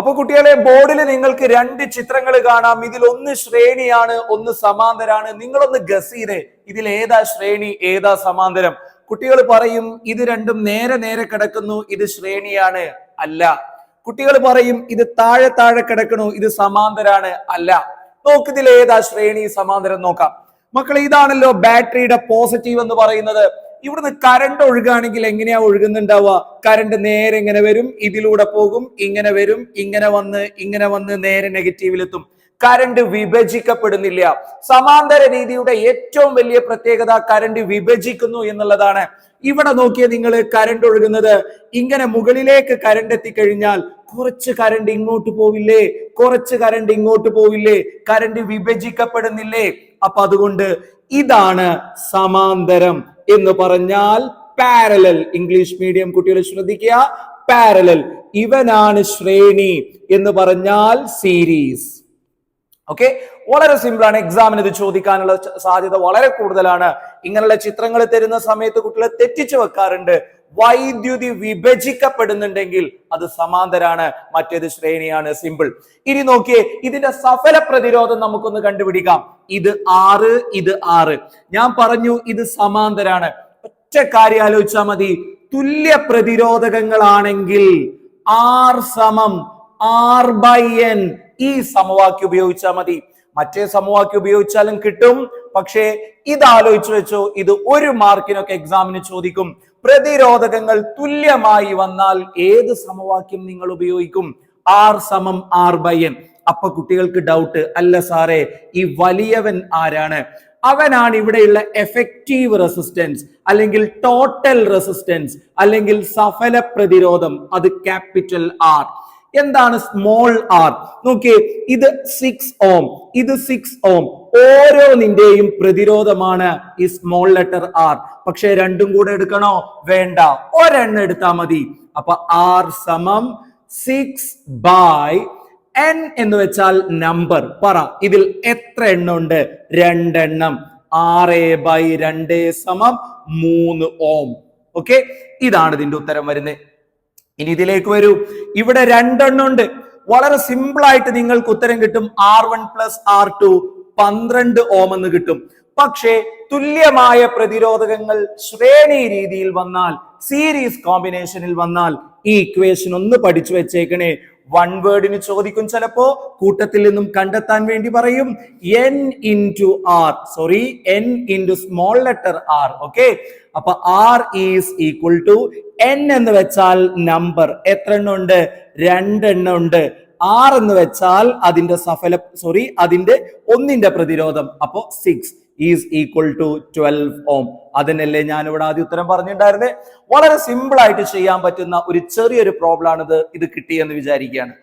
അപ്പൊ കുട്ടികളെ, ബോർഡിൽ നിങ്ങൾക്ക് രണ്ട് ചിത്രങ്ങൾ കാണാം. ഇതിൽ ഒന്ന് ശ്രേണിയാണ്, ഒന്ന് സമാന്തരാണ്. നിങ്ങളൊന്ന് ഗസ് ചെയ്തേ, ഇതിൽ ഏതാ ശ്രേണി, ഏതാ സമാന്തരം? കുട്ടികൾ പറയും ഇത് രണ്ടും നേരെ നേരെ കിടക്കുന്നു, ഇത് ശ്രേണിയാണ്. അല്ല. കുട്ടികൾ പറയും ഇത് താഴെ താഴെ കിടക്കണു, ഇത് സമാന്തരാണ്. അല്ല. നോക്കിതിൽ ഏതാ ശ്രേണി, സമാന്തരം നോക്കാം. മക്കളെ, ഇതാണല്ലോ ബാറ്ററിയുടെ പോസിറ്റീവ് എന്ന് പറയുന്നത്. ഇവിടുന്ന് കറണ്ട് ഒഴുകുകയാണെങ്കിൽ എങ്ങനെയാ ഒഴുകുന്നുണ്ടാവുക? കറണ്ട് നേരെ ഇങ്ങനെ വരും, ഇതിലൂടെ പോകും, ഇങ്ങനെ വരും, ഇങ്ങനെ വന്ന് നേരെ നെഗറ്റീവിലെത്തും. കറണ്ട് വിഭജിക്കപ്പെടുന്നില്ല. സമാന്തര രീതിയുടെ ഏറ്റവും വലിയ പ്രത്യേകത കറണ്ട് വിഭജിക്കുന്നു എന്നുള്ളതാണ്. ഇവിടെ നോക്കിയ നിങ്ങൾ, കറണ്ട് ഒഴുകുന്നത് ഇങ്ങനെ മുകളിലേക്ക് കറണ്ട് എത്തിക്കഴിഞ്ഞാൽ കുറച്ച് കറണ്ട് ഇങ്ങോട്ട് പോവില്ലേ, കുറച്ച് കറണ്ട് ഇങ്ങോട്ട് പോവില്ലേ, കറണ്ട് വിഭജിക്കപ്പെടുന്നില്ലേ? അപ്പൊ അതുകൊണ്ട് ഇതാണ് സമാന്തരം എന്ന് പറഞ്ഞാൽ പാരലൽ. ഇംഗ്ലീഷ് മീഡിയം കുട്ടികൾ ശ്രദ്ധിക്കുക, പാരലൽ. ഇവനാണ് ശ്രേണി എന്ന് പറഞ്ഞാൽ സീരീസ്. ഓക്കെ, വളരെ സിമ്പിൾ ആണ്. എക്സാമിന് ഇത് ചോദിക്കാനുള്ള സാധ്യത വളരെ കൂടുതലാണ്. ഇങ്ങനെയുള്ള ചിത്രങ്ങൾ തരുന്ന സമയത്ത് കുട്ടികളെ തെറ്റിച്ചു വെക്കാറുണ്ട്. വൈദ്യുതി വിഭജിക്കപ്പെടുന്നുണ്ടെങ്കിൽ അത് സമാന്തരാണ്, മറ്റേത് ശ്രേണിയാണ്. സിമ്പിൾ. ഇനി നോക്കിയേ, ഇതിന്റെ സഫല പ്രതിരോധം നമുക്കൊന്ന് കണ്ടുപിടിക്കാം. ഇത് 6, ഇത് 6. ഞാൻ പറഞ്ഞു ഇത് സമാന്തരാണ്. ഒറ്റ കാര്യം ആലോചിച്ചാൽ മതി. തുല്യ പ്രതിരോധകങ്ങളാണെങ്കിൽ R സമം R/N, ഈ സമവാക്യം ഉപയോഗിച്ചാൽ മതി. മറ്റേ സമവാക്യം ഉപയോഗിച്ചാലും കിട്ടും. പക്ഷേ ഇത് ആലോചിച്ചു വെച്ചോ, ഇത് 1 മാർക്കിനൊക്കെ എക്സാമിന് ചോദിക്കും. പ്രതിരോധകങ്ങൾ തുല്യമായി വന്നാൽ ഏത് സമവാക്യം നിങ്ങൾ ഉപയോഗിക്കും? R സമം R/N. അപ്പൊ കുട്ടികൾക്ക് ഡൗട്ട്, അല്ല സാറേ, ഈ വലിയവൻ ആരാണ്? അവനാണ് ഇവിടെയുള്ള എഫക്റ്റീവ് റെസിസ്റ്റൻസ്, അല്ലെങ്കിൽ ടോട്ടൽ റെസിസ്റ്റൻസ്, അല്ലെങ്കിൽ സഫല പ്രതിരോധം. അത് ക്യാപിറ്റൽ R. എന്താണ് സ്മോൾ r? നോക്കിയേ, ഇത് 6 ഓം, ഇത് 6 ഓം. ഓരോന്നിന്റെയും പ്രതിരോധമാണ് ഈ സ്മോൾ ലെറ്റർ R. പക്ഷെ രണ്ടും കൂടെ എടുക്കണോ? വേണ്ട, ഒരെണ്ണം എടുത്താൽ മതി. അപ്പൊ R സമം 6/N എന്ന് വെച്ചാൽ നമ്പർ. പറ, ഇതിൽ എത്ര എണ്ണം ഉണ്ട്? 2 എണ്ണം. 6/2 സമം 3 ഓം. ഓക്കെ, ഇതാണ് ഇതിന്റെ ഉത്തരം വരുന്നത്. ഇനി ഇതിലേക്ക് വരൂ. ഇവിടെ 2 എണ്ണം ഉണ്ട്. വളരെ സിമ്പിൾ ആയിട്ട് നിങ്ങൾക്ക് ഉത്തരം കിട്ടും. R1 + R2 12 ഓം എന്ന് കിട്ടും. പക്ഷേ തുല്യമായ പ്രതിരോധകങ്ങൾ ശ്രേണി രീതിയിൽ വന്നാൽ, സീരീസ് കോമ്പിനേഷനിൽ വന്നാൽ, ഈ ഇക്വേഷൻ ഒന്ന് പഠിച്ചു വെച്ചേക്കണേ. 1 വേർഡിന് ചോദിക്കും. ചിലപ്പോ കൂട്ടത്തിൽ നിന്നും കണ്ടെത്താൻ വേണ്ടി പറയും N into small letter R. Okay, അപ്പൊ R is equal to N എന്ന് വെച്ചാൽ നമ്പർ. എത്ര എണ്ണം ഉണ്ട്? 2 എണ്ണം ഉണ്ട്. R എന്ന് വെച്ചാൽ അതിന്റെ അതിന്റെ ഒന്നിന്റെ പ്രതിരോധം. അപ്പോ 6 ഈസ് ഈക്വൽ ടു 12 ഓം. അതിനല്ലേ ഞാൻ ഇവിടെ ആദ്യം ഉത്തരം പറഞ്ഞിട്ടുണ്ടായിരുന്നത്. വളരെ സിമ്പിൾ ആയിട്ട് ചെയ്യാൻ പറ്റുന്ന ഒരു ചെറിയൊരു പ്രോബ്ലം ആണിത്. ഇത് കിട്ടിയെന്ന് വിചാരിക്കുകയാണ്.